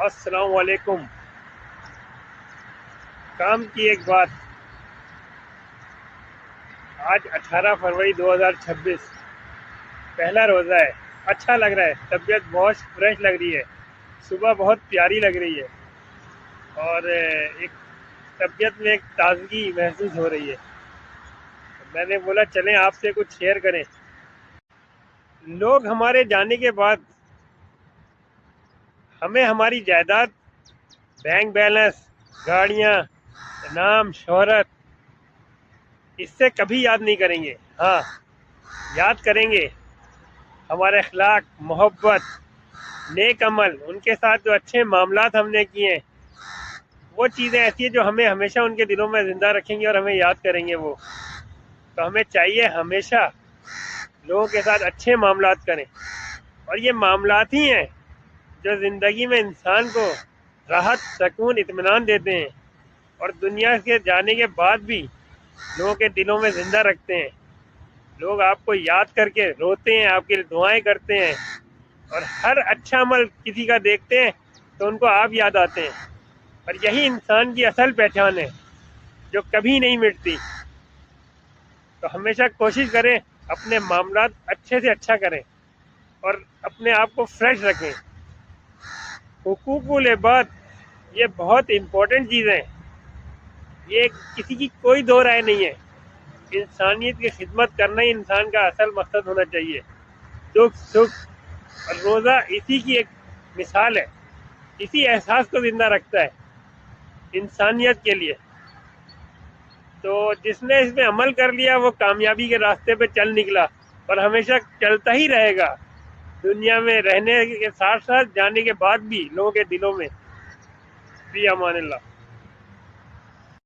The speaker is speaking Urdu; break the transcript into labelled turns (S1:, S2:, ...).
S1: السلام علیکم۔ کام کی ایک بات، آج 18 فروری 2026 پہلا روزہ ہے۔ اچھا لگ رہا ہے، طبیعت بہت فریش لگ رہی ہے، صبح بہت پیاری لگ رہی ہے اور ایک طبیعت میں ایک تازگی محسوس ہو رہی ہے۔ میں نے بولا چلیں آپ سے کچھ شیئر کریں۔ لوگ ہمارے جانے کے بعد ہمیں ہماری جائیداد، بینک بیلنس، گاڑیاں، نام، شہرت، اس سے کبھی یاد نہیں کریں گے۔ ہاں، یاد کریں گے ہمارے اخلاق، محبت، نیک عمل، ان کے ساتھ جو اچھے معاملات ہم نے کیے ہیں، وہ چیزیں ایسی ہیں جو ہمیں ہمیشہ ان کے دلوں میں زندہ رکھیں گے اور ہمیں یاد کریں گے وہ۔ تو ہمیں چاہیے ہمیشہ لوگوں کے ساتھ اچھے معاملات کریں، اور یہ معاملات ہی ہیں جو زندگی میں انسان کو راحت، سکون، اطمینان دیتے ہیں اور دنیا کے جانے کے بعد بھی لوگوں کے دلوں میں زندہ رکھتے ہیں۔ لوگ آپ کو یاد کر کے روتے ہیں، آپ کے لیے دعائیں کرتے ہیں، اور ہر اچھا عمل کسی کا دیکھتے ہیں تو ان کو آپ یاد آتے ہیں، اور یہی انسان کی اصل پہچان ہے جو کبھی نہیں مٹتی۔ تو ہمیشہ کوشش کریں اپنے معاملات اچھے سے اچھا کریں اور اپنے آپ کو فریش رکھیں۔ حقوق العباد یہ بہت امپورٹنٹ چیز ہے، یہ کسی کی کوئی دو رائے نہیں ہے۔ انسانیت کی خدمت کرنا ہی انسان کا اصل مقصد ہونا چاہیے۔ دکھ سکھ اور روزہ اسی کی ایک مثال ہے، اسی احساس کو زندہ رکھتا ہے انسانیت کے لیے۔ تو جس نے اس میں عمل کر لیا وہ کامیابی کے راستے پہ چل نکلا، اور ہمیشہ چلتا ہی رہے گا دنیا میں رہنے کے ساتھ ساتھ، جانے کے بعد بھی لوگوں کے دلوں میں۔ فی امان اللہ۔